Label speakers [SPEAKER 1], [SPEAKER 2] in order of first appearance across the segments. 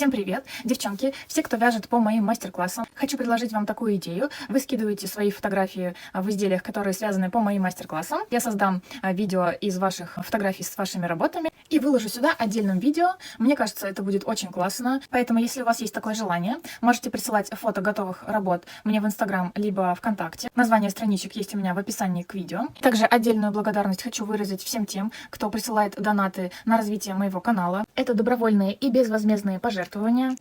[SPEAKER 1] Всем привет, девчонки, все, кто вяжет по моим мастер-классам. Хочу предложить вам такую идею. Вы скидываете свои фотографии в изделиях, которые связаны по моим мастер-классам. Я создам видео из ваших фотографий с вашими работами и выложу сюда отдельным видео. Мне кажется, это будет очень классно. Поэтому, если у вас есть такое желание, можете присылать фото готовых работ мне в Инстаграм либо ВКонтакте. Название страничек есть у меня в описании к видео. Также отдельную благодарность хочу выразить всем тем, кто присылает донаты на развитие моего канала. Это добровольные и безвозмездные пожертвования.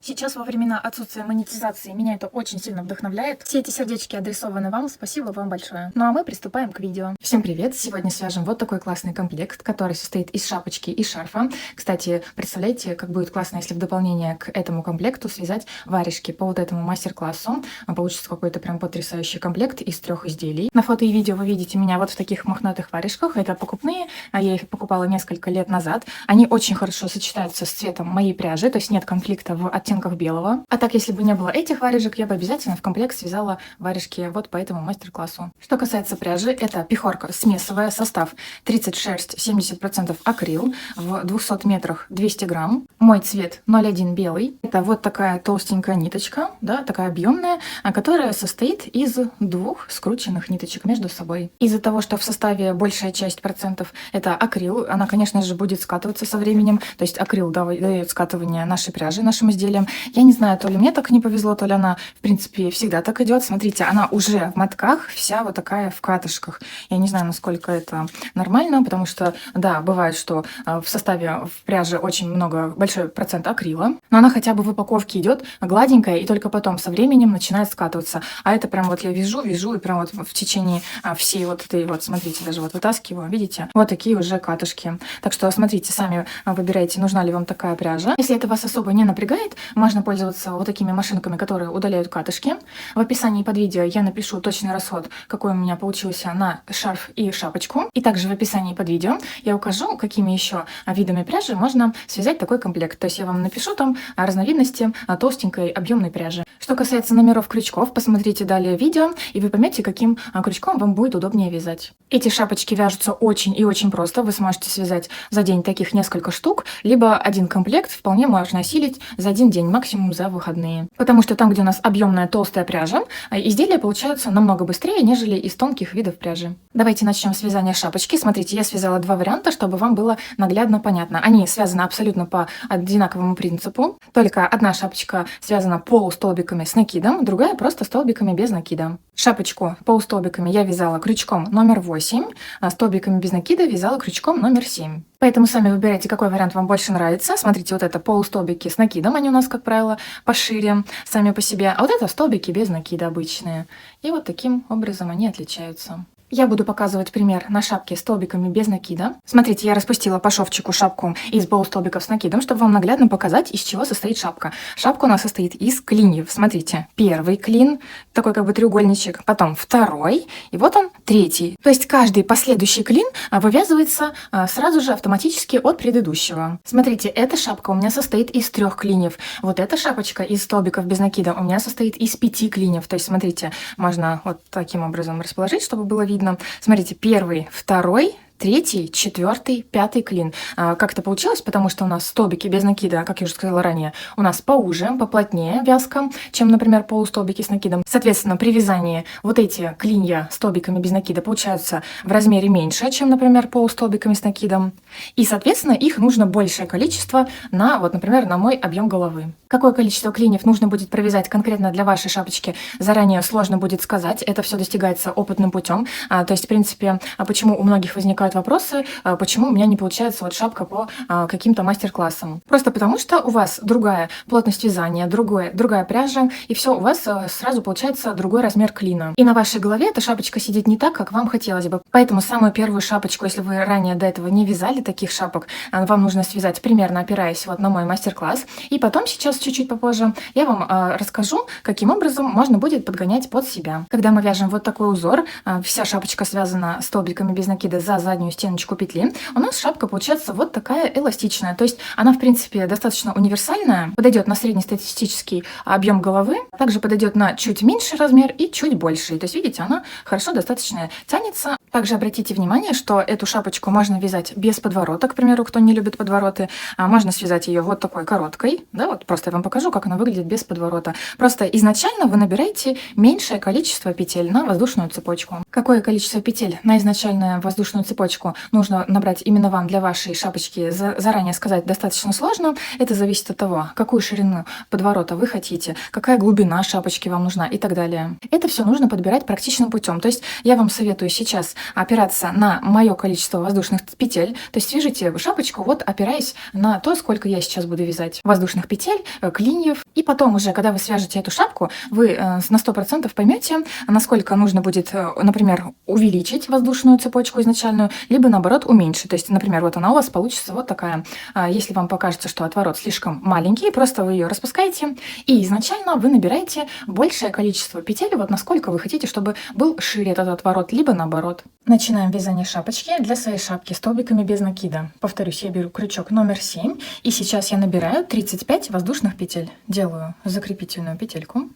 [SPEAKER 1] Сейчас во времена отсутствия монетизации меня это очень сильно вдохновляет. Все эти сердечки адресованы вам, спасибо вам большое. Ну а мы приступаем к видео. Всем привет! Сегодня свяжем вот такой классный комплект, который состоит из шапочки и шарфа. Кстати, представляете, как будет классно, если в дополнение к этому комплекту связать варежки по вот этому мастер-классу. Получится какой-то прям потрясающий комплект из 3 изделий. На фото и видео вы видите меня вот в таких мохнатых варежках. Это покупные, я их покупала несколько лет назад. Они очень хорошо сочетаются с цветом моей пряжи, то есть нет конфликта в оттенках белого. А так, если бы не было этих варежек, я бы обязательно в комплект связала варежки вот по этому мастер-классу. Что касается пряжи, это пихорка смесовая, состав 30 шерсть, 70% акрил, в 200 метрах 200 грамм. Мой цвет 01 белый. Это вот такая толстенькая ниточка, да, такая объемная, которая состоит из 2 скрученных ниточек между собой. Из-за того, что в составе большая часть процентов это акрил, она, конечно же, будет скатываться со временем, то есть акрил дает скатывание нашей пряжи, нашим изделиям. Я не знаю, то ли мне так не повезло, то ли она, в принципе, всегда так идет. Смотрите, она уже в мотках вся вот такая в катышках. Я не знаю, насколько это нормально, потому что, да, бывает, что в составе в пряже очень большой процент акрила, но она хотя бы в упаковке идет гладенькая, и только потом со временем начинает скатываться. А это прям вот я вяжу, и прям вот в течение всей вот этой вот, смотрите, даже вот вытаскиваю, видите, вот такие уже катышки. Так что смотрите, сами выбирайте, нужна ли вам такая пряжа. Если это вас особо не напрягает, можно пользоваться вот такими машинками, которые удаляют катышки. В описании под видео я напишу точный расход, какой у меня получился на шарф и шапочку. И также в описании под видео я укажу, какими еще видами пряжи можно связать такой комплект. То есть я вам напишу там разновидности толстенькой объемной пряжи. Что касается номеров крючков, посмотрите далее видео, и вы поймете, каким крючком вам будет удобнее вязать. Эти шапочки вяжутся очень и очень просто. Вы сможете связать за день таких несколько штук, либо один комплект вполне можно осилить за один день, максимум за выходные. Потому что там, где у нас объемная толстая пряжа, изделия получаются намного быстрее, нежели из тонких видов пряжи. Давайте начнем с вязания шапочки. Смотрите, я связала 2 варианта, чтобы вам было наглядно понятно. Они связаны абсолютно по одинаковому принципу. Только одна шапочка связана полустолбиками с накидом, другая просто столбиками без накида. Шапочку полустолбиками я вязала крючком номер 8, а столбиками без накида вязала крючком номер 7. Поэтому сами выбирайте, какой вариант вам больше нравится. Смотрите, вот это полустолбики с накидом, они у нас, как правило, пошире сами по себе, а вот это столбики без накида обычные. И вот таким образом они отличаются. Я буду показывать пример на шапке столбиками без накида. Смотрите, я распустила по шовчику шапку из полустолбиков с накидом, чтобы вам наглядно показать, из чего состоит шапка. Шапка у нас состоит из клиньев. Смотрите, первый клин, такой как бы треугольничек, потом второй, и вот он, третий. То есть каждый последующий клин вывязывается сразу же автоматически от предыдущего. Смотрите, эта шапка у меня состоит из 3 клиньев. Вот эта шапочка из столбиков без накида у меня состоит из 5 клиньев. То есть, смотрите, можно вот таким образом расположить, чтобы было видно. Смотрите, первый, второй, 3, 4, 5 клин. Как это получилось? Потому что у нас столбики без накида, как я уже сказала ранее, у нас поуже, поплотнее вязка, чем, например, полустолбики с накидом. Соответственно, при вязании вот эти клинья столбиками без накида получаются в размере меньше, чем, например, полустолбиками с накидом. И, соответственно, их нужно большее количество на, вот, например, на мой объем головы. Какое количество клиньев нужно будет провязать конкретно для вашей шапочки, заранее сложно будет сказать. Это все достигается опытным путем. То есть, в принципе, почему у многих возникают вопросы, почему у меня не получается вот шапка по каким-то мастер-классам. Просто потому, что у вас другая плотность вязания, другая пряжа, и все, у вас сразу получается другой размер клина. И на вашей голове эта шапочка сидит не так, как вам хотелось бы. Поэтому самую первую шапочку, если вы ранее до этого не вязали таких шапок, вам нужно связать примерно опираясь вот на мой мастер-класс. И потом сейчас, чуть-чуть попозже, я вам расскажу, каким образом можно будет подгонять под себя. Когда мы вяжем вот такой узор, вся шапочка связана столбиками без накида за заднюю заднюю стеночку петли, у нас шапка получается вот такая эластичная. То есть она, в принципе, достаточно универсальная, подойдет на среднестатистический объем головы, также подойдет на чуть меньший размер и чуть больший. То есть, видите, она хорошо достаточно тянется. Также обратите внимание, что эту шапочку можно вязать без подворота, к примеру, кто не любит подвороты, можно связать ее вот такой короткой, да, вот просто я вам покажу, как она выглядит без подворота. Просто изначально вы набираете меньшее количество петель на воздушную цепочку. Какое количество петель на изначальную воздушную цепочку нужно набрать именно вам для вашей шапочки, заранее сказать достаточно сложно. Это зависит от того, какую ширину подворота вы хотите, какая глубина шапочки вам нужна и так далее. Это все нужно подбирать практичным путем. То есть я вам советую сейчас опираться на мое количество воздушных петель. То есть свяжите шапочку, вот опираясь на то, сколько я сейчас буду вязать воздушных петель, клиньев. И потом уже, когда вы свяжете эту шапку, вы на 100% поймете, насколько нужно будет, например, увеличить воздушную цепочку изначальную, либо наоборот уменьшить. То есть, например, вот она у вас получится вот такая. Если вам покажется, что отворот слишком маленький, просто вы ее распускаете, и изначально вы набираете большее количество петель, вот насколько вы хотите, чтобы был шире этот отворот, либо наоборот. Начинаем вязание шапочки. Для своей шапки столбиками без накида. Повторюсь, я беру крючок номер 7, и сейчас я набираю 35 воздушных петель. Делаю закрепительную петельку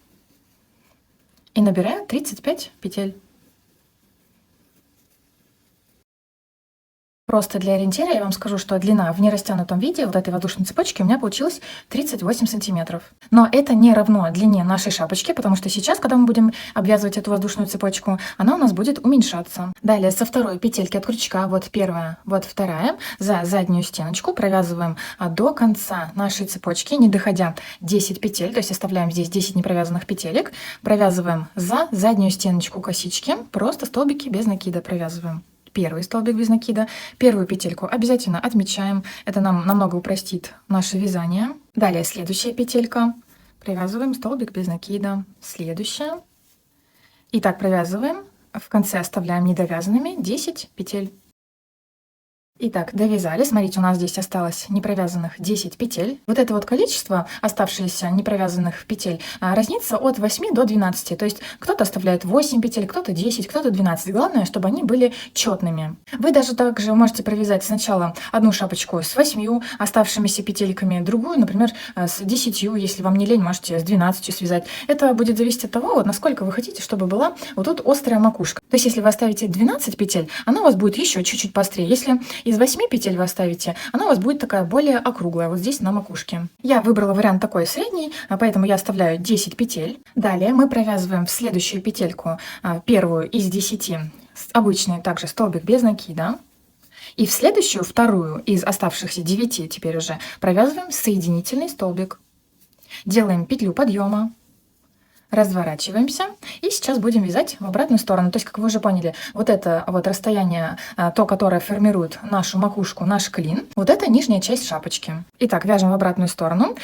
[SPEAKER 1] и набираю 35 петель. Просто для ориентира я вам скажу, что длина в нерастянутом виде вот этой воздушной цепочки у меня получилась 38 сантиметров. Но это не равно длине нашей шапочки, потому что сейчас, когда мы будем обвязывать эту воздушную цепочку, она у нас будет уменьшаться. Далее со второй петельки от крючка, вот первая, вот вторая, за заднюю стеночку провязываем до конца нашей цепочки, не доходя 10 петель, то есть оставляем здесь 10 непровязанных петелек, провязываем за заднюю стеночку косички, просто столбики без накида провязываем. Первый столбик без накида, первую петельку обязательно отмечаем, это нам намного упростит наше вязание. Далее следующая петелька, провязываем столбик без накида, следующая. И так провязываем, в конце оставляем недовязанными 10 петель. Итак, довязали. Смотрите, у нас здесь осталось непровязанных 10 петель. Вот это вот количество оставшихся непровязанных петель разнится от 8 до 12. То есть кто-то оставляет 8 петель, кто-то 10, кто-то 12. Главное, чтобы они были четными. Вы даже также можете провязать сначала одну шапочку с 8 оставшимися петельками, другую, например, с 10, если вам не лень, можете с 12 связать. Это будет зависеть от того, вот насколько вы хотите, чтобы была вот тут острая макушка. То есть если вы оставите 12 петель, она у вас будет еще чуть-чуть поострее. Если из 8 петель вы оставите, она у вас будет такая более округлая, вот здесь на макушке. Я выбрала вариант такой средний, поэтому я оставляю 10 петель. Далее мы провязываем в следующую петельку, первую из 10, обычный также столбик без накида. И в следующую, вторую из оставшихся 9 теперь уже, провязываем соединительный столбик. Делаем петлю подъема. Разворачиваемся и сейчас будем вязать в обратную сторону. То есть, как вы уже поняли, вот это вот расстояние, то, которое формирует нашу макушку, наш клин, вот это нижняя часть шапочки. Итак, вяжем в обратную сторону.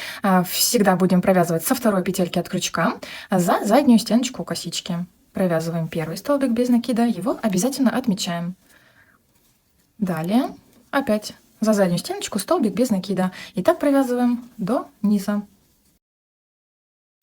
[SPEAKER 1] Всегда будем провязывать со второй петельки от крючка за заднюю стеночку косички. Провязываем первый столбик без накида, его обязательно отмечаем. Далее опять за заднюю стеночку столбик без накида. И так провязываем до низа.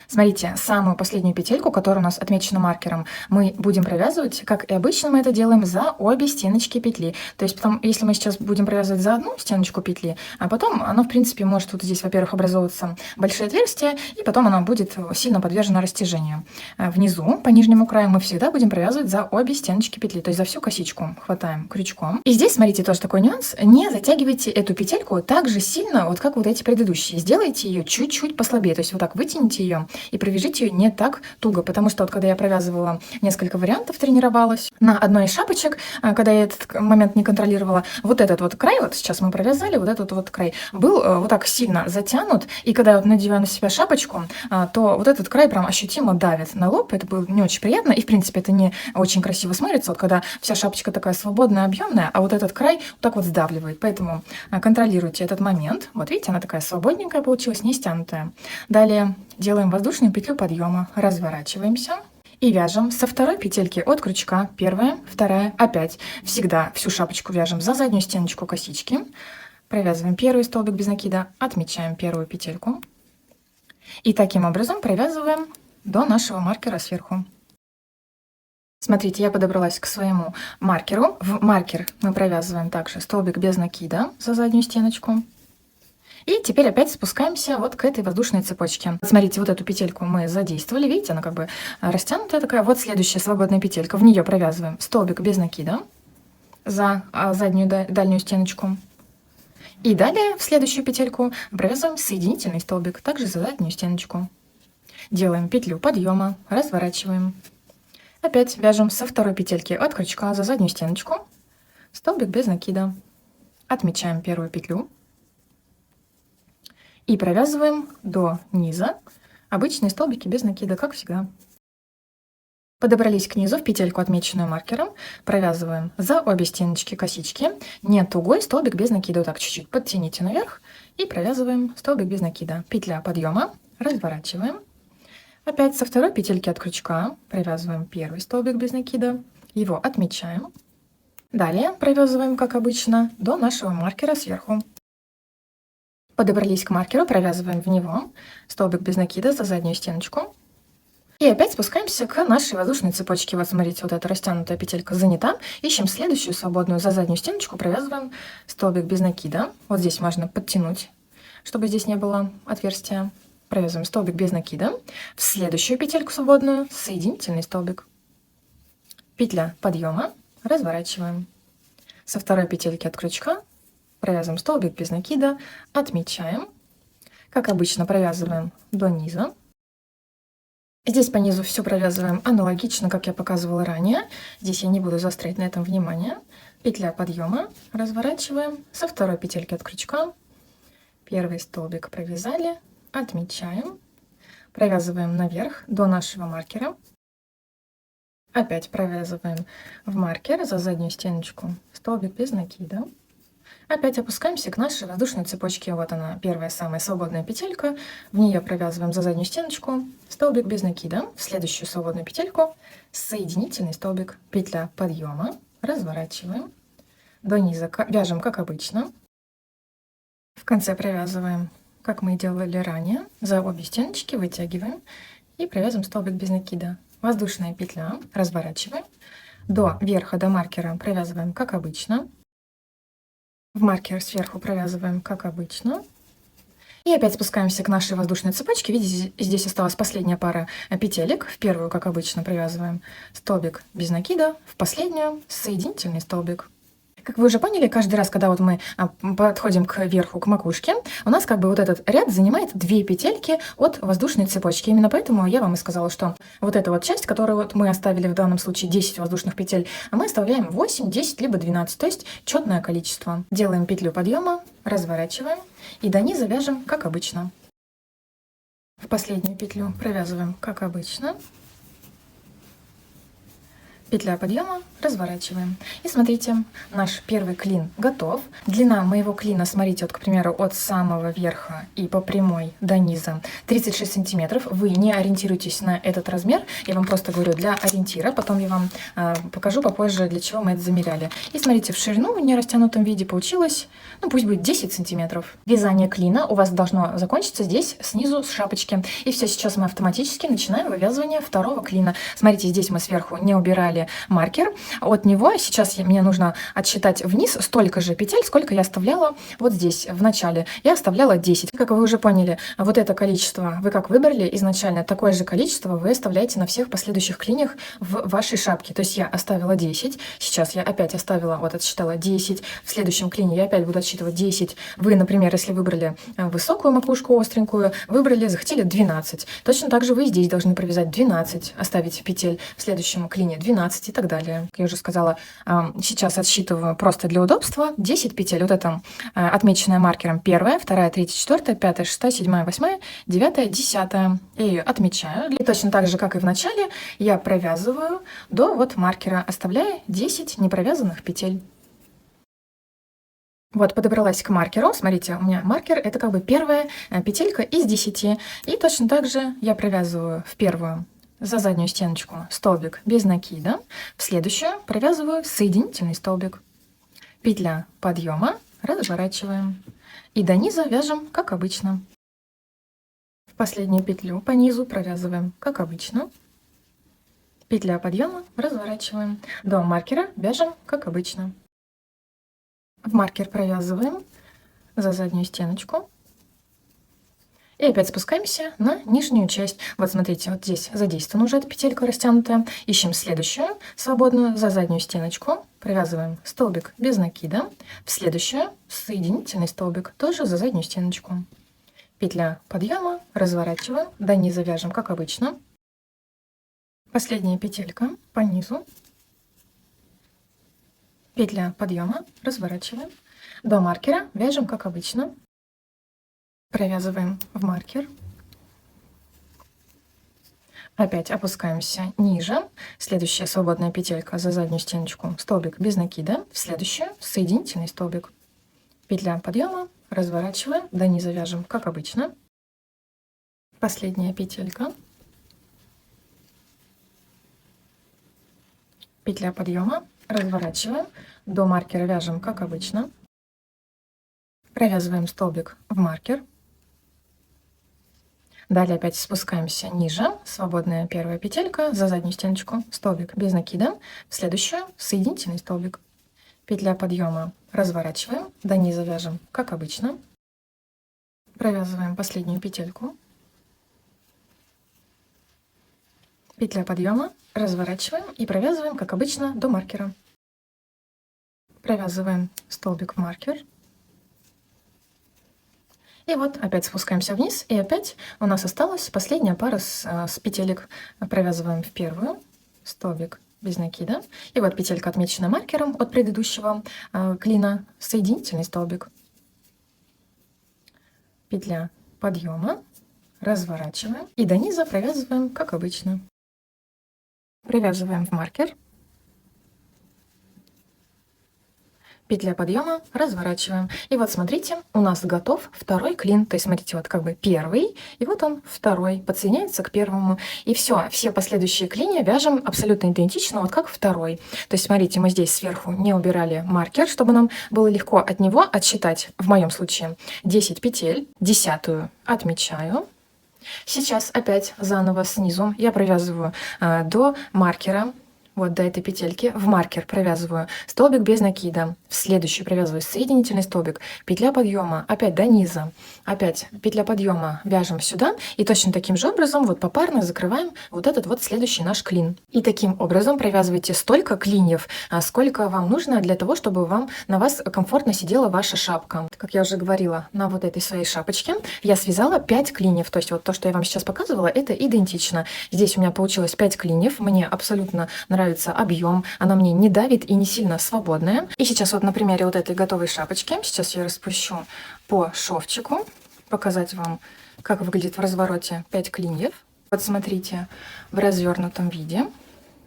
[SPEAKER 1] Смотрите, самую последнюю петельку, которая у нас отмечена маркером, мы будем провязывать, как и обычно мы это делаем, за обе стеночки петли. То есть, если мы сейчас будем провязывать за одну стеночку петли, а потом оно, в принципе, может вот здесь, во-первых, образовываться большие отверстия, и потом оно будет сильно подвержено растяжению. Внизу, по нижнему краю, мы всегда будем провязывать за обе стеночки петли, то есть за всю косичку хватаем крючком. И здесь, смотрите, тоже такой нюанс, не затягивайте эту петельку так же сильно, вот как вот эти предыдущие. Сделайте ее чуть-чуть послабее, то есть вот так вытяните ее, и провяжите ее не так туго, потому что вот когда я провязывала несколько вариантов, тренировалась на одной из шапочек, когда я этот момент не контролировала, вот этот вот край, вот сейчас мы провязали, вот этот вот край был вот так сильно затянут, и когда я надеваю на себя шапочку, то вот этот край прям ощутимо давит на лоб, это было не очень приятно, и в принципе это не очень красиво смотрится, вот когда вся шапочка такая свободная, объемная, а вот этот край вот так вот сдавливает, поэтому контролируйте этот момент. Вот видите, она такая свободненькая получилась, не стянутая. Далее делаем воздушную петлю подъема, разворачиваемся и вяжем со второй петельки от крючка, первая, вторая, опять всегда всю шапочку вяжем за заднюю стеночку косички, провязываем первый столбик без накида, отмечаем первую петельку и таким образом провязываем до нашего маркера сверху. Смотрите, я подобралась к своему маркеру. В маркер мы провязываем также столбик без накида за заднюю стеночку. И теперь опять спускаемся вот к этой воздушной цепочке. Смотрите, вот эту петельку мы задействовали. Видите, она как бы растянутая такая. Вот следующая свободная петелька. В нее провязываем столбик без накида за заднюю дальнюю стеночку. И далее в следующую петельку провязываем соединительный столбик, также за заднюю стеночку. Делаем петлю подъема, разворачиваем. Опять вяжем со второй петельки от крючка за заднюю стеночку столбик без накида. Отмечаем первую петлю и провязываем до низа обычные столбики без накида, как всегда. Подобрались к низу в петельку, отмеченную маркером, провязываем за обе стеночки косички, не тугой столбик без накида, вот так чуть-чуть подтяните наверх и провязываем столбик без накида. Петля подъема, разворачиваем. Опять со второй петельки от крючка провязываем первый столбик без накида, его отмечаем. Далее провязываем, как обычно, до нашего маркера сверху. Подобрались к маркеру, провязываем в него столбик без накида за заднюю стеночку. И опять спускаемся к нашей воздушной цепочке. Вот смотрите, вот эта растянутая петелька занята. Ищем следующую свободную за заднюю стеночку, провязываем столбик без накида. Вот здесь можно подтянуть, чтобы здесь не было отверстия. Провязываем столбик без накида. В следующую петельку свободную соединительный столбик. Петля подъема, разворачиваем. Со второй петельки от крючка провязываем столбик без накида, отмечаем. Как обычно, провязываем до низа. Здесь по низу все провязываем аналогично, как я показывала ранее. Здесь я не буду заострять на этом внимание. Петля подъема, разворачиваем. Со второй петельки от крючка первый столбик провязали, отмечаем. Провязываем наверх до нашего маркера. Опять провязываем в маркер за заднюю стеночку столбик без накида. Опять опускаемся к нашей воздушной цепочке. Вот она, первая самая свободная петелька. В нее провязываем за заднюю стеночку столбик без накида. В следующую свободную петельку соединительный столбик. Петля подъема. Разворачиваем. До низа вяжем, как обычно. В конце провязываем, как мы делали ранее, за обе стеночки вытягиваем и провязываем столбик без накида. Воздушная петля. Разворачиваем. До верха, до маркера провязываем, как обычно. В маркер сверху провязываем, как обычно. И опять спускаемся к нашей воздушной цепочке. Видите, здесь осталась последняя пара петелек. В первую, как обычно, провязываем столбик без накида. В последнюю соединительный столбик. Как вы уже поняли, каждый раз, когда вот мы подходим к верху, к макушке, у нас как бы вот этот ряд занимает 2 петельки от воздушной цепочки. Именно поэтому я вам и сказала, что вот эта вот часть, которую вот мы оставили в данном случае 10 воздушных петель, а мы оставляем 8, 10 либо 12, то есть четное количество. Делаем петлю подъема, разворачиваем и до низа вяжем, как обычно. В последнюю петлю провязываем, как обычно. Петля подъема, разворачиваем. И смотрите, наш первый клин готов. Длина моего клина, смотрите, вот, к примеру, от самого верха и по прямой до низа 36 сантиметров. Вы не ориентируйтесь на этот размер, я вам просто говорю для ориентира. Потом я вам покажу попозже, для чего мы это замеряли. И смотрите, в ширину в нерастянутом виде получилось, ну пусть будет 10 сантиметров. Вязание клина у вас должно закончиться здесь, снизу, с шапочки. И все, сейчас мы автоматически начинаем вывязывание второго клина. Смотрите, здесь мы сверху не убирали маркер. От него сейчас мне нужно отсчитать вниз столько же петель, сколько я оставляла вот здесь в начале. Я оставляла 10. Как вы уже поняли, вот это количество вы как выбрали изначально, такое же количество вы оставляете на всех последующих клиньях в вашей шапке. То есть я оставила 10, сейчас я опять оставила, вот отсчитала 10, в следующем клине я опять буду отсчитывать 10. Вы, например, если выбрали высокую макушку, остренькую, выбрали, захотели 12. Точно так же вы здесь должны провязать 12, оставить петель в следующем клине 12 и так далее. Как я уже сказала, сейчас отсчитываю просто для удобства 10 петель. Вот это отмеченная маркером 1, 2, 3, 4, 5, 6, 7, 8, 9, 10. Я ее отмечаю. И точно так же, как и в начале, я провязываю до вот маркера, оставляя 10 непровязанных петель. Вот, подобралась к маркеру. Смотрите, у меня маркер — это как бы первая петелька из 10. И точно так же я провязываю в первую за заднюю стеночку столбик без накида. В следующую провязываю соединительный столбик. Петля подъема, разворачиваем. И до низа вяжем, как обычно. В последнюю петлю по низу провязываем, как обычно. Петля подъема, разворачиваем. До маркера вяжем, как обычно. В маркер провязываем за заднюю стеночку. И опять спускаемся на нижнюю часть. Вот смотрите, вот здесь задействована уже эта петелька растянутая. Ищем следующую, свободную, за заднюю стеночку. Провязываем столбик без накида. В следующую соединительный столбик, тоже за заднюю стеночку. Петля подъема, разворачиваем, до низа вяжем, как обычно. Последняя петелька по низу. Петля подъема, разворачиваем. До маркера вяжем, как обычно. Провязываем в маркер. Опять опускаемся ниже. Следующая свободная петелька за заднюю стеночку, столбик без накида. В следующую соединительный столбик. Петля подъема, разворачиваем, до низа вяжем, как обычно. Последняя петелька. Петля подъема, разворачиваем, до маркера вяжем, как обычно. Провязываем столбик в маркер. Далее опять спускаемся ниже, свободная первая петелька, за заднюю стеночку, столбик без накида, в следующую соединительный столбик. Петля подъема, разворачиваем, до низа вяжем, как обычно. Провязываем последнюю петельку. Петля подъема, разворачиваем и провязываем, как обычно, до маркера. Провязываем столбик в маркер. И вот опять спускаемся вниз, и опять у нас осталась последняя пара с петелек. Провязываем в первую, столбик без накида. И вот петелька отмечена маркером от предыдущего клина, соединительный столбик. Петля подъема, разворачиваем и до низа провязываем, как обычно. Привязываем в маркер. Петля подъема, разворачиваем. И вот смотрите, у нас готов второй клин. То есть смотрите, вот как бы первый, и вот он второй, подсоединяется к первому. И все последующие клини вяжем абсолютно идентично, вот как второй. То есть смотрите, мы здесь сверху не убирали маркер, чтобы нам было легко от него отсчитать. В моем случае 10 петель, 10-ю отмечаю. Сейчас опять заново снизу я провязываю до маркера. Вот до этой петельки в маркер провязываю столбик без накида, в следующий провязываю соединительный столбик, петля подъема, опять до низа, опять петля подъема вяжем сюда и точно таким же образом вот попарно закрываем вот этот вот следующий наш клин. И таким образом провязывайте столько клиньев, сколько вам нужно для того, чтобы на вас комфортно сидела ваша шапка. Как я уже говорила, на вот этой своей шапочке я связала 5 клиньев, то есть вот то, что я вам сейчас показывала, это идентично. Здесь у меня получилось 5 клиньев, мне абсолютно нравится объем, она мне не давит и не сильно свободная. И сейчас вот на примере вот этой готовой шапочки, сейчас я распущу по шовчику, показать вам, как выглядит в развороте 5 клиньев. Вот смотрите, в развернутом виде.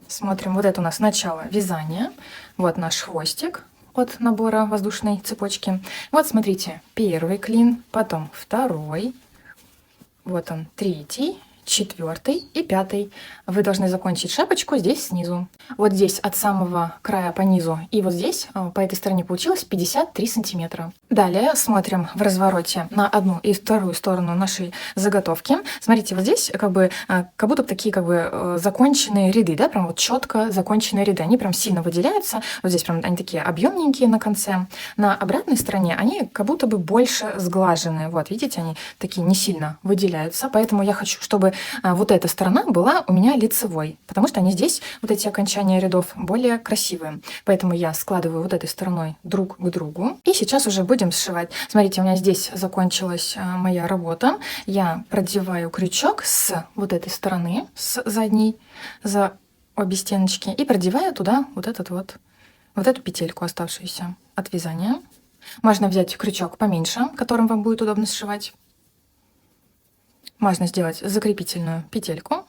[SPEAKER 1] Смотрим, вот это у нас начало вязания. Вот наш хвостик от набора воздушной цепочки. Вот смотрите, первый клин, потом второй, вот он третий, 4 и 5. Вы должны закончить шапочку здесь снизу. Вот здесь от самого края по низу и вот здесь по этой стороне получилось 53 сантиметра. Далее смотрим в развороте на одну и вторую сторону нашей заготовки. Смотрите, вот здесь как будто такие законченные ряды, да, прям вот четко законченные ряды. Они прям сильно выделяются. Вот здесь прям они такие объемненькие на конце. На обратной стороне они как будто бы больше сглаженные. Вот, видите, они такие не сильно выделяются. Поэтому я хочу, чтобы вот эта сторона была у меня лицевой, потому что они здесь, вот эти окончания рядов, более красивые. Поэтому я складываю вот этой стороной друг к другу. И сейчас уже будем сшивать. Смотрите, у меня здесь закончилась моя работа. Я продеваю крючок с вот этой стороны, с задней, за обе стеночки, и продеваю туда вот эту петельку, оставшуюся от вязания. Можно взять крючок поменьше, которым вам будет удобно сшивать. Можно сделать закрепительную петельку.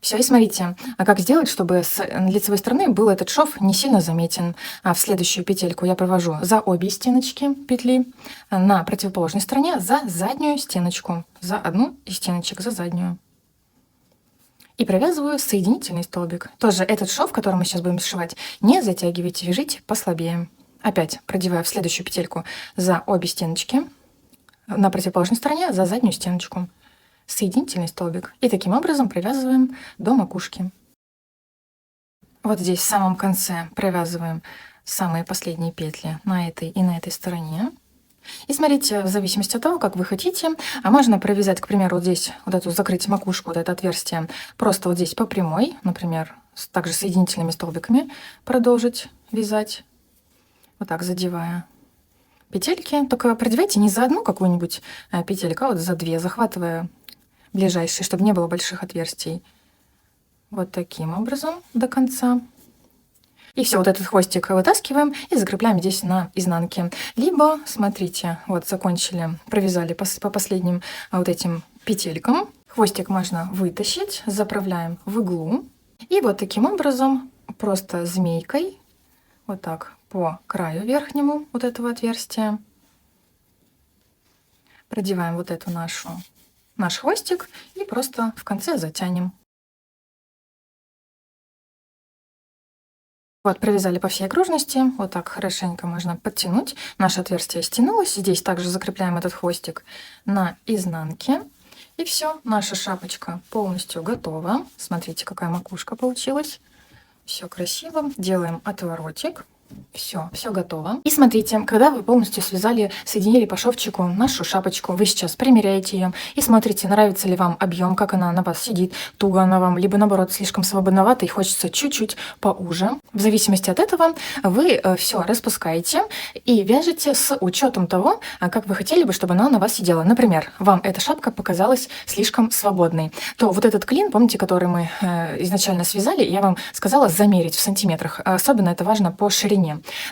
[SPEAKER 1] Все, и смотрите, как сделать, чтобы с лицевой стороны был этот шов не сильно заметен. В следующую петельку я провожу за обе стеночки петли, на противоположной стороне за заднюю стеночку, за одну из стеночек, за заднюю. И провязываю соединительный столбик. Тоже этот шов, который мы сейчас будем сшивать, не затягивайте, вяжите послабее. Опять продеваю в следующую петельку за обе стеночки, на противоположной стороне за заднюю стеночку, соединительный столбик. И таким образом провязываем до макушки. Вот здесь в самом конце провязываем самые последние петли на этой и на этой стороне. И смотрите, в зависимости от того, как вы хотите, можно провязать, к примеру, вот здесь вот эту, закрыть макушку, вот это отверстие, просто вот здесь по прямой, например, также соединительными столбиками продолжить вязать, вот так задевая петельки. Только продевайте не за одну какую-нибудь петельку, а вот за две, захватывая ближайшие, чтобы не было больших отверстий. Вот таким образом до конца. И все, вот этот хвостик вытаскиваем и закрепляем здесь на изнанке. Либо, смотрите, вот закончили, провязали по последним вот этим петелькам. Хвостик можно вытащить, заправляем в иглу. И вот таким образом, просто змейкой, вот так по краю верхнему вот этого отверстия, продеваем вот эту наш хвостик и просто в конце затянем. Вот, провязали по всей окружности. Вот так хорошенько можно подтянуть. Наше отверстие стянулось. Здесь также закрепляем этот хвостик на изнанке. И все, наша шапочка полностью готова. Смотрите, какая макушка получилась. Все красиво. Делаем отворотик. Все готово. И смотрите, когда вы полностью связали, соединили по шовчику нашу шапочку, вы сейчас примеряете ее и смотрите, нравится ли вам объем, как она на вас сидит, туго она вам, либо наоборот слишком свободновато и хочется чуть-чуть поуже. В зависимости от этого вы все распускаете и вяжете с учетом того, как вы хотели бы, чтобы она на вас сидела. Например, вам эта шапка показалась слишком свободной, то вот этот клин, помните, который мы изначально связали, я вам сказала замерить в сантиметрах. Особенно это важно по ширине.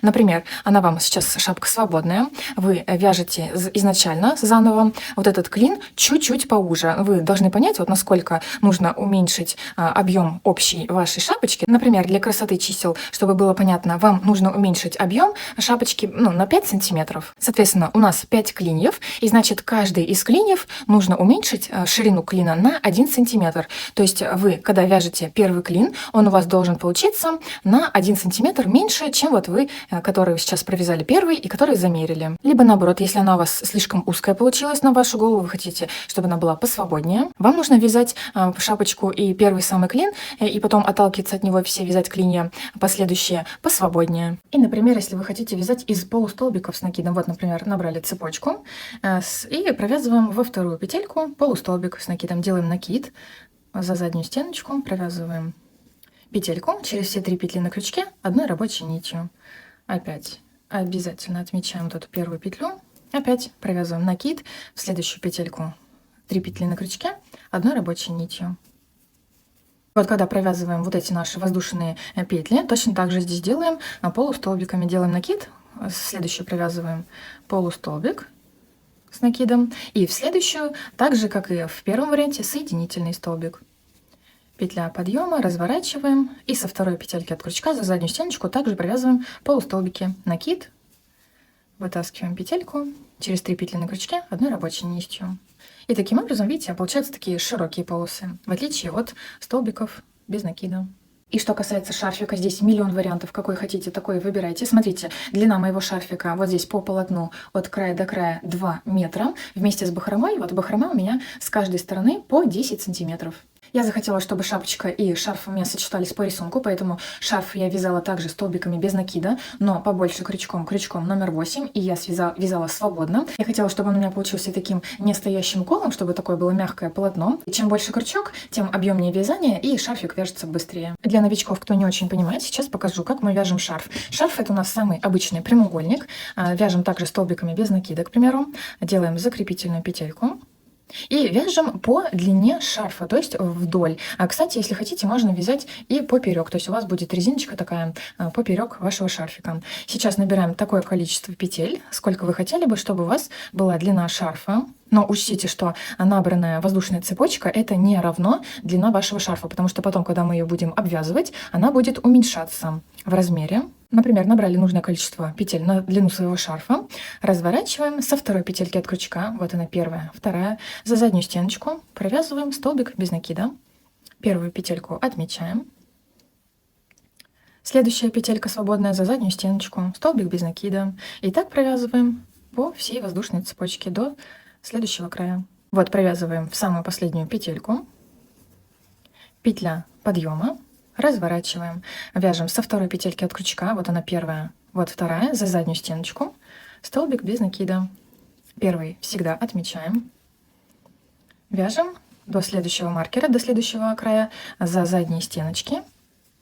[SPEAKER 1] Например, она вам сейчас шапка свободная, вы вяжете изначально заново вот этот клин чуть-чуть поуже. Вы должны понять, вот насколько нужно уменьшить объем общей вашей шапочки. Например, для красоты чисел, чтобы было понятно, вам нужно уменьшить объем шапочки на 5 сантиметров. Соответственно, у нас 5 клиньев, и значит, каждый из клиньев нужно уменьшить ширину клина на 1 сантиметр. То есть вы, когда вяжете первый клин, он у вас должен получиться на 1 сантиметр меньше, чем вот вы, которые сейчас провязали первый и которые замерили. Либо наоборот, если она у вас слишком узкая получилась на вашу голову, вы хотите, чтобы она была посвободнее, вам нужно вязать шапочку и первый самый клин, и потом отталкиваться от него, все вязать клинья последующие посвободнее. И, например, если вы хотите вязать из полустолбиков с накидом, вот, например, набрали цепочку и провязываем во вторую петельку полустолбик с накидом, делаем накид за заднюю стеночку, провязываем петельку через все 3 петли на крючке одной рабочей нитью. Опять обязательно отмечаем вот эту первую петлю, опять провязываем накид в следующую петельку, 3 петли на крючке одной рабочей нитью. Вот когда провязываем вот эти наши воздушные петли, точно так же здесь делаем полустолбиками, делаем накид, в следующую провязываем полустолбик с накидом, и в следующую, так же как и в первом варианте, соединительный столбик. Петля подъема, разворачиваем и со второй петельки от крючка за заднюю стеночку также провязываем полустолбики, накид, вытаскиваем петельку через 3 петли на крючке одной рабочей нитью. И таким образом, видите, получаются такие широкие полосы, в отличие от столбиков без накида. И что касается шарфика, здесь миллион вариантов, какой хотите, такой выбирайте. Смотрите, длина моего шарфика вот здесь по полотну от края до края 2 метра. Вместе с бахромой, вот бахрома у меня с каждой стороны по 10 сантиметров. Я захотела, чтобы шапочка и шарф у меня сочетались по рисунку, поэтому шарф я вязала также столбиками без накида, но побольше крючком номер 8, и я вязала свободно. Я хотела, чтобы он у меня получился таким нестоящим колом, чтобы такое было мягкое полотно. И чем больше крючок, тем объемнее вязание, и шарфик вяжется быстрее. Для новичков, кто не очень понимает, сейчас покажу, как мы вяжем шарф. Шарф — это у нас самый обычный прямоугольник. Вяжем также столбиками без накида, к примеру. Делаем закрепительную петельку. И вяжем по длине шарфа, то есть вдоль. Кстати, если хотите, можно вязать и поперек, то есть у вас будет резиночка такая поперек вашего шарфика. Сейчас набираем такое количество петель, сколько вы хотели бы, чтобы у вас была длина шарфа. Но учтите, что набранная воздушная цепочка — это не равно длина вашего шарфа, потому что потом, когда мы ее будем обвязывать, она будет уменьшаться в размере. Например, набрали нужное количество петель на длину своего шарфа, разворачиваем со второй петельки от крючка, вот она первая, вторая, за заднюю стеночку провязываем столбик без накида, первую петельку отмечаем, следующая петелька свободная за заднюю стеночку, столбик без накида, и так провязываем по всей воздушной цепочке до следующего края. Вот провязываем в самую последнюю петельку, петля подъема, разворачиваем, вяжем со второй петельки от крючка, вот она первая, вот вторая, за заднюю стеночку, столбик без накида. Первый всегда отмечаем, вяжем до следующего маркера, до следующего края, за задние стеночки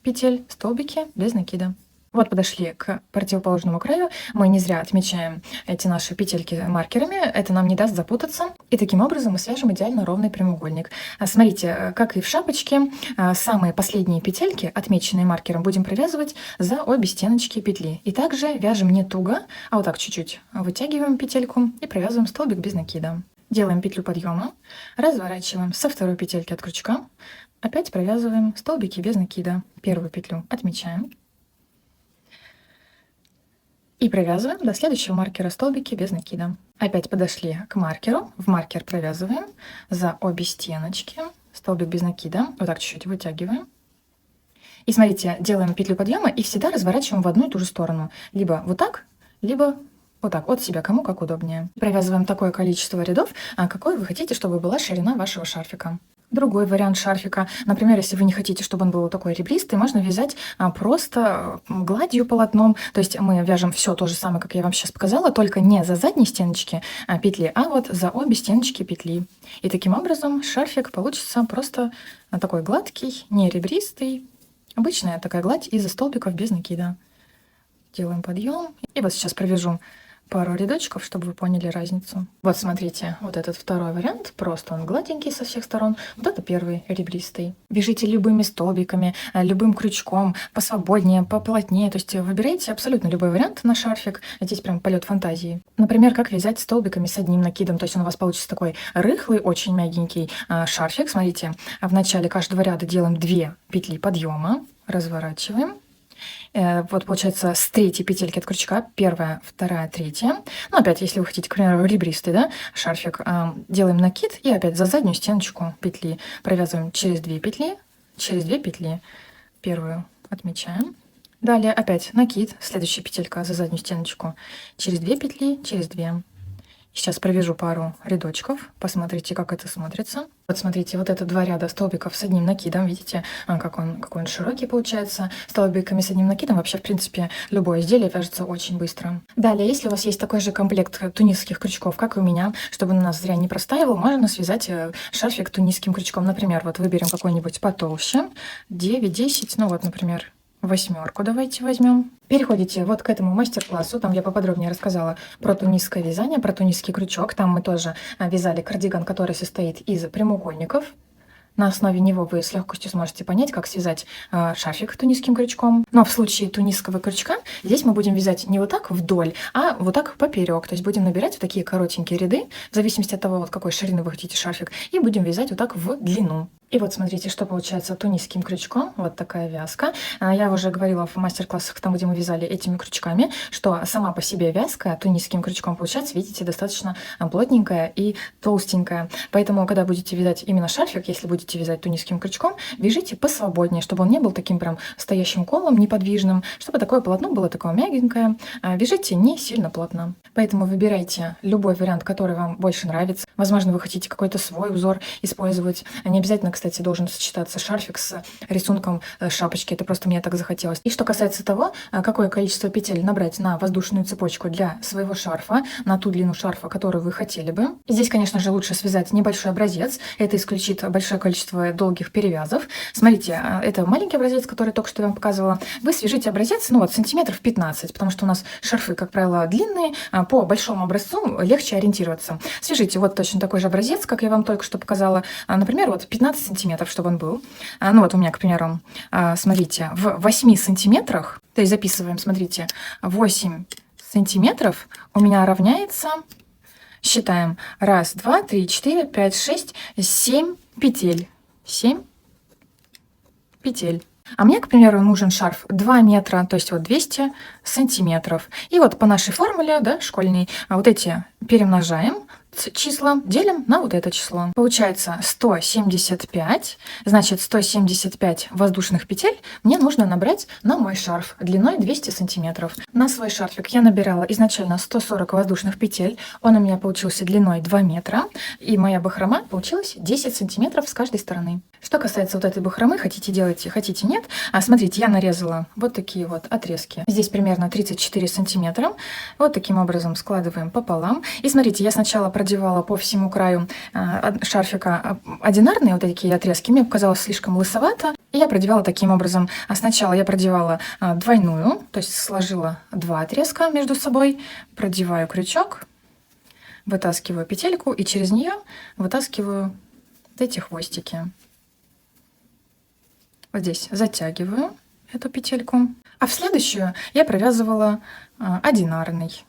[SPEAKER 1] петель, столбики без накида. Вот подошли к противоположному краю, мы не зря отмечаем эти наши петельки маркерами, это нам не даст запутаться. И таким образом мы свяжем идеально ровный прямоугольник. Смотрите, как и в шапочке, самые последние петельки, отмеченные маркером, будем провязывать за обе стеночки петли. И также вяжем не туго, а вот так чуть-чуть вытягиваем петельку и провязываем столбик без накида. Делаем петлю подъема, разворачиваем со второй петельки от крючка, опять провязываем столбики без накида. Первую петлю отмечаем. И провязываем до следующего маркера столбики без накида. Опять подошли к маркеру, в маркер провязываем за обе стеночки столбик без накида, вот так чуть-чуть вытягиваем. И смотрите, делаем петлю подъема и всегда разворачиваем в одну и ту же сторону. Либо вот так, либо вот так, от себя, кому как удобнее. Провязываем такое количество рядов, какое вы хотите, чтобы была ширина вашего шарфика. Другой вариант шарфика, например, если вы не хотите, чтобы он был такой ребристый, можно вязать просто гладью полотном. То есть мы вяжем все то же самое, как я вам сейчас показала, только не за задние стеночки петли, а вот за обе стеночки петли. И таким образом шарфик получится просто такой гладкий, не ребристый. Обычная такая гладь из столбиков без накида. Делаем подъем. И вот сейчас провяжу пару рядочков, чтобы вы поняли разницу. Вот смотрите, вот этот второй вариант, просто он гладенький со всех сторон. Вот это первый ребристый. Вяжите любыми столбиками, любым крючком, посвободнее, поплотнее. То есть выбирайте абсолютно любой вариант на шарфик. Здесь прям полет фантазии. Например, как вязать столбиками с одним накидом. То есть он у вас получится такой рыхлый, очень мягенький шарфик. Смотрите, в начале каждого ряда делаем 2 петли подъема, разворачиваем. Вот получается с третьей петельки от крючка, первая, вторая, третья. Ну, опять, если вы хотите, к примеру, ребристый, да, шарфик, делаем накид и опять за заднюю стеночку петли провязываем через 2 петли, через 2 петли. Первую отмечаем. Далее опять накид, следующая петелька за заднюю стеночку, через 2 петли, через 2. Сейчас провяжу пару рядочков, посмотрите, как это смотрится. Вот смотрите, вот это 2 ряда столбиков с одним накидом, видите, какой он широкий получается. Столбиками с одним накидом вообще, в принципе, любое изделие вяжется очень быстро. Далее, если у вас есть такой же комплект тунисских крючков, как и у меня, чтобы он у нас зря не простаивал, можно связать шарфик тунисским крючком. Например, вот выберем какой-нибудь потолще, 9-10, ну вот, например, 8 давайте возьмем. Переходите вот к этому мастер-классу, там я поподробнее рассказала про тунисское вязание, про тунисский крючок. Там мы тоже вязали кардиган, который состоит из прямоугольников. На основе него вы с легкостью сможете понять, как связать шарфик тунисским крючком. Но в случае тунисского крючка здесь мы будем вязать не вот так вдоль, а вот так поперек. То есть будем набирать вот такие коротенькие ряды, в зависимости от того, вот какой ширины вы хотите шарфик, и будем вязать вот так в длину. И вот смотрите, что получается тунисским крючком. Вот такая вязка. Я уже говорила в мастер-классах, там, где мы вязали этими крючками, что сама по себе вязка тунисским крючком получается, видите, достаточно плотненькая и толстенькая. Поэтому, когда будете вязать именно шарфик, если будете вязать тунисским крючком, вяжите посвободнее, чтобы он не был таким прям стоящим колом, неподвижным, чтобы такое полотно было такое мягенькое. Вяжите не сильно плотно. Поэтому выбирайте любой вариант, который вам больше нравится. Возможно, вы хотите какой-то свой узор использовать. Не обязательно, кстати, должен сочетаться шарфик с рисунком шапочки. Это просто мне так захотелось. И что касается того, какое количество петель набрать на воздушную цепочку для своего шарфа, на ту длину шарфа, которую вы хотели бы. Здесь, конечно же, лучше связать небольшой образец. Это исключит большое количество долгих перевязов. Смотрите, это маленький образец, который только что я вам показывала. Вы свяжите образец, ну вот, сантиметров 15, потому что у нас шарфы, как правило, длинные. По большому образцу легче ориентироваться. Свяжите вот точно такой же образец, как я вам только что показала. Например, вот 15 сантиметров, чтобы он был. Ну вот у меня, к примеру, смотрите, в 8 сантиметрах, то есть записываем, смотрите, 8 сантиметров у меня равняется, считаем, 1, 2, 3, 4, 5, 6, 7 петель. 7 петель. А мне, к примеру, нужен шарф 2 метра, то есть вот 200 сантиметров. И вот по нашей формуле, да, школьной, вот эти перемножаем числа, делим на вот это число. Получается 175, значит 175 воздушных петель мне нужно набрать на мой шарф длиной 200 сантиметров. На свой шарфик я набирала изначально 140 воздушных петель, он у меня получился длиной 2 метра, и моя бахрома получилась 10 сантиметров с каждой стороны. Что касается вот этой бахромы, хотите делайте, хотите нет. Смотрите, я нарезала вот такие вот отрезки. Здесь примерно 34 сантиметра. Вот таким образом складываем пополам. И смотрите, я сначала продевала по всему краю шарфика одинарные вот такие отрезки. Мне показалось слишком лысовато. И я продевала таким образом. Сначала я продевала двойную, то есть сложила два отрезка между собой, продеваю крючок, вытаскиваю петельку и через нее вытаскиваю вот эти хвостики. Вот здесь затягиваю эту петельку, а в следующую я провязывала одинарный.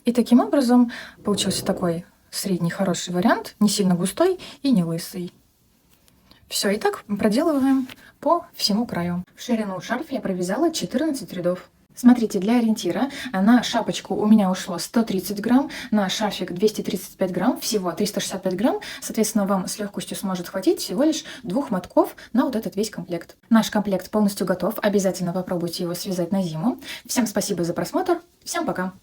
[SPEAKER 1] И таким образом получился такой средний хороший вариант, не сильно густой и не лысый. Все, и так проделываем по всему краю. В ширину шарфа я провязала 14 рядов. Смотрите, для ориентира на шапочку у меня ушло 130 грамм, на шарфик 235 грамм, всего 365 грамм. Соответственно, вам с легкостью сможет хватить всего лишь 2 мотков на вот этот весь комплект. Наш комплект полностью готов, обязательно попробуйте его связать на зиму. Всем спасибо за просмотр, всем пока!